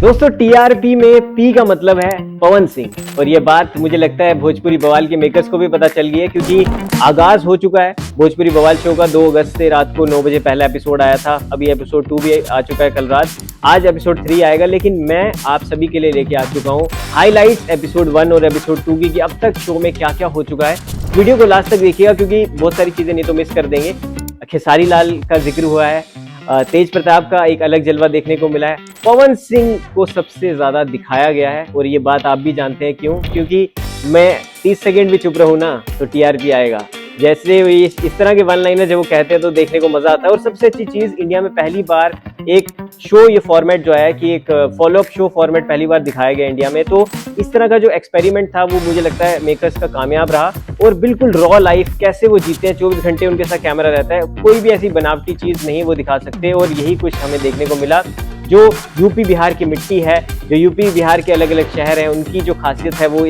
दोस्तों टीआरपी में पी का मतलब है पवन सिंह और ये बात मुझे लगता है भोजपुरी बवाल के मेकर्स को भी पता चल गई है क्योंकि आगाज हो चुका है भोजपुरी बवाल शो का। 2 अगस्त से रात को 9 बजे पहला एपिसोड आया था। अभी एपिसोड 2 भी आ चुका है कल रात। आज एपिसोड 3 आएगा, लेकिन मैं आप सभी के लिए लेके आ चुका हूँ हाईलाइट्स एपिसोड 1 और एपिसोड 2 की कि अब तक शो में क्या क्या हो चुका है। वीडियो को लास्ट तक देखिएगा क्योंकि बहुत सारी चीजें नहीं तो मिस कर देंगे। खेसारी लाल का जिक्र हुआ है, तेज प्रताप का एक अलग जलवा देखने को मिला है, पवन सिंह को सबसे ज्यादा दिखाया गया है और ये बात आप भी जानते हैं क्यों, क्योंकि मैं 30 सेकंड भी चुप रहूं ना तो टीआरपी आएगा। जैसे इस तरह के वन लाइनर जब वो कहते हैं तो देखने को मजा आता है। और सबसे अच्छी चीज, इंडिया में पहली बार एक शो ये फॉर्मेट जो है कि एक फॉलो अप शो फॉर्मेट पहली बार दिखाया गया इंडिया में। तो इस तरह का जो एक्सपेरिमेंट था वो मुझे लगता है मेकर्स का कामयाब रहा और बिल्कुल रॉ लाइफ कैसे वो जीते हैं, 24 घंटे उनके साथ कैमरा रहता है, कोई भी ऐसी बनावटी चीज नहीं वो दिखा सकते। और यही कुछ हमें देखने को मिला। जो यूपी बिहार की मिट्टी है, जो यूपी बिहार के अलग अलग शहर हैं, उनकी जो खासियत है वो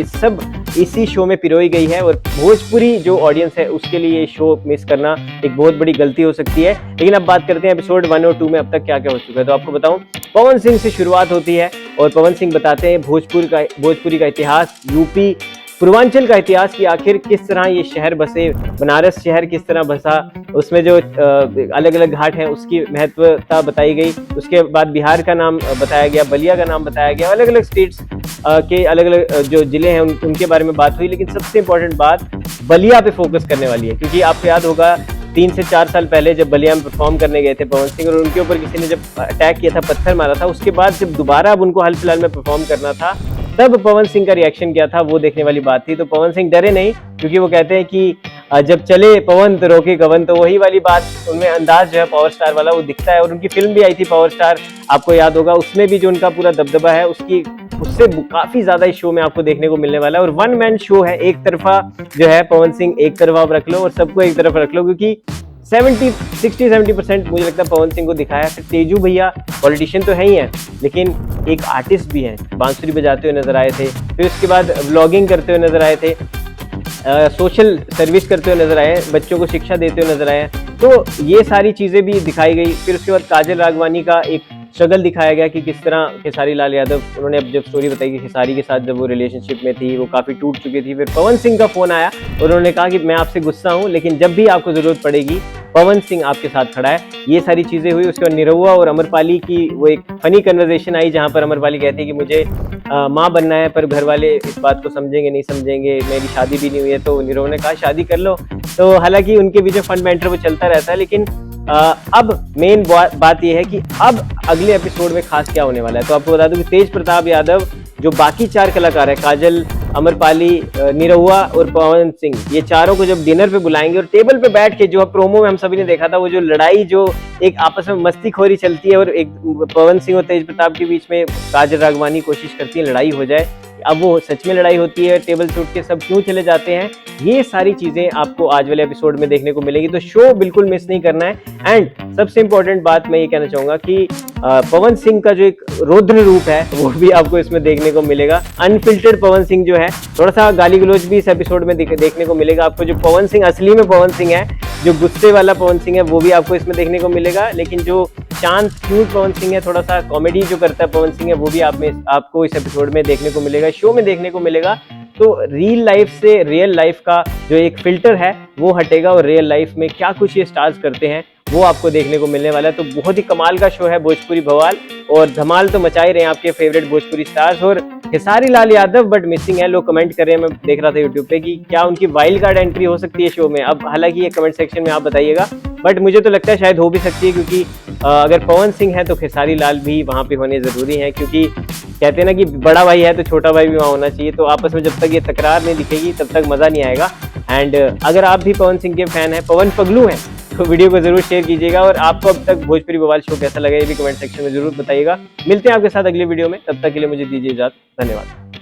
इसी शो में पिरोई गई है। और भोजपुरी जो ऑडियंस है उसके लिए ये शो मिस करना एक बहुत बड़ी गलती हो सकती है। लेकिन अब बात करते हैं एपिसोड 1 और 2 में अब तक क्या क्या हो चुका है। तो आपको बताऊं, पवन सिंह से शुरुआत होती है और पवन सिंह बताते हैं भोजपुरी का इतिहास, यूपी पूर्वांचल का इतिहास कि आखिर किस तरह ये शहर बसे, बनारस शहर किस तरह बसा, उसमें जो अलग अलग घाट हैं उसकी महत्वता बताई गई। उसके बाद बिहार का नाम बताया गया, बलिया का नाम बताया गया, अलग अलग स्टेट्स के अलग अलग जो जिले हैं उनके बारे में बात हुई। लेकिन सबसे इंपॉर्टेंट बात बलिया पे फोकस करने वाली है क्योंकि आपको याद होगा 3 से 4 साल पहले जब बलिया में परफॉर्म करने गए थे पवन सिंह और उनके ऊपर किसी ने जब अटैक किया था, पत्थर मारा था, उसके बाद जब दोबारा अब उनको हाल फिलहाल में परफॉर्म करना था तब पवन सिंह का रिएक्शन क्या था वो देखने वाली बात थी। तो पवन सिंह डरे नहीं क्योंकि वो कहते हैं कि जब चले पवन तो रोके कवन। तो वही वाली बात, उनमें अंदाज जो है पावर स्टार वाला वो दिखता है। और उनकी फिल्म भी आई थी पावर स्टार, आपको याद होगा, उसमें भी जो उनका पूरा दबदबा है उससे काफी ज्यादा इस शो में आपको देखने को मिलने वाला है। और वन मैन शो है, एक तरफा जो है पवन सिंह एक तरफा आप रख लो और सबको एक तरफ रख लो क्योंकि 60-70% मुझे लगता है पवन सिंह को दिखाया। फिर तेजू भैया पॉलिटिशियन तो है ही है लेकिन एक आर्टिस्ट भी हैं, बांसुरी बजाते हुए नजर आए थे। फिर उसके बाद व्लॉगिंग करते हुए नजर आए थे, सोशल सर्विस करते हुए नजर आए, बच्चों को शिक्षा देते हुए नजर आए। तो ये सारी चीजें भी दिखाई गई। फिर उसके बाद काजल राघवानी का एक स्ट्रगल दिखाया गया कि किस तरह खेसारी लाल यादव, उन्होंने अब जब स्टोरी बताई कि खेसारी के साथ जब वो रिलेशनशिप में थी वो काफी टूट चुकी थी। फिर पवन सिंह का फोन आया और उन्होंने कहा कि मैं आपसे गुस्सा हूं लेकिन जब भी आपको जरूरत पड़ेगी पवन सिंह आपके साथ खड़ा है। ये सारी चीजें हुई। उसके बाद निरहुआ और अमरपाली की वो एक फनी कन्वर्सेशन आई जहां पर अमरपाली कहती है कि मुझे माँ बनना है पर घर वाले इस बात को समझेंगे नहीं समझेंगे, मेरी शादी भी नहीं हुई है। तो निरहुआ ने कहा शादी कर लो। तो हालांकि उनके बीच में फन बैंटर वो चलता रहता है, लेकिन अब मेन बात यह है कि अब अगले एपिसोड में खास क्या होने वाला है। तो आपको बता दूं कि तेज प्रताप यादव, जो बाकी 4 कलाकार है, काजल, अमरपाली, निरहुआ और पवन सिंह, ये चारों को जब डिनर पे बुलाएंगे और टेबल पे बैठ के, जो प्रोमो में हम सभी ने देखा था, वो जो लड़ाई, जो एक आपस में मस्तीखोरी चलती है और एक पवन सिंह और तेज प्रताप के बीच में काजल राघवानी कोशिश करती है लड़ाई हो जाए, अब वो सच में लड़ाई होती है, टेबल से उठ के सब क्यों चले जाते हैं, ये सारी चीजें आपको आज वाले एपिसोड में देखने को मिलेगी। तो शो बिल्कुल मिस नहीं करना है। एंड सबसे इंपॉर्टेंट बात मैं ये कहना चाहूंगा कि पवन सिंह का जो एक रौद्र रूप है वो भी आपको इसमें देखने को मिलेगा। अनफिल्टर्ड पवन सिंह जो है, थोड़ा सा गाली गलौज भी इस एपिसोड में देखने को मिलेगा आपको। जो पवन सिंह असली में पवन सिंह है, जो गुस्से वाला पवन सिंह है, वो भी आपको इसमें देखने को मिलेगा। लेकिन जो शांत क्यूट पवन सिंह है, थोड़ा सा कॉमेडी जो करता है पवन सिंह है, वो भी आपको इस एपिसोड में देखने को मिलेगा, शो में देखने को मिलेगा। तो रियल लाइफ से रियल लाइफ का जो एक फिल्टर है वो हटेगा और रियल लाइफ में क्या कुछ ये स्टार्स करते हैं वो आपको देखने को मिलने वाला है। तो बहुत ही कमाल का शो है भोजपुरी बवाल और धमाल तो मचा ही रहे हैं आपके फेवरेट भोजपुरी स्टार्स। और खेसारी लाल यादव बट मिसिंग है, लोग कमेंट कर रहे हैं, मैं देख रहा था यूट्यूब पे कि क्या उनकी वाइल्ड कार्ड एंट्री हो सकती है शो में। अब हालांकि ये कमेंट सेक्शन में आप बताइएगा, बट मुझे तो लगता है शायद हो भी सकती है क्योंकि अगर पवन सिंह है तो खेसारी लाल भी वहां पे होने जरूरी है, क्योंकि कहते हैं ना कि बड़ा भाई है तो छोटा भाई भी वहां होना चाहिए। तो आपस में जब तक ये तकरार नहीं दिखेगी तब तक मजा नहीं आएगा। एंड अगर आप भी पवन सिंह के फैन हैं, पवन पगलू हैं, तो वीडियो को जरूर शेयर कीजिएगा। और आपको अब तक भोजपुरी बवाल शो कैसा लगा ये भी कमेंट सेक्शन में जरूर बताइएगा। मिलते हैं आपके साथ अगली वीडियो में, तब तक के लिए मुझे दीजिए इजाजत। धन्यवाद।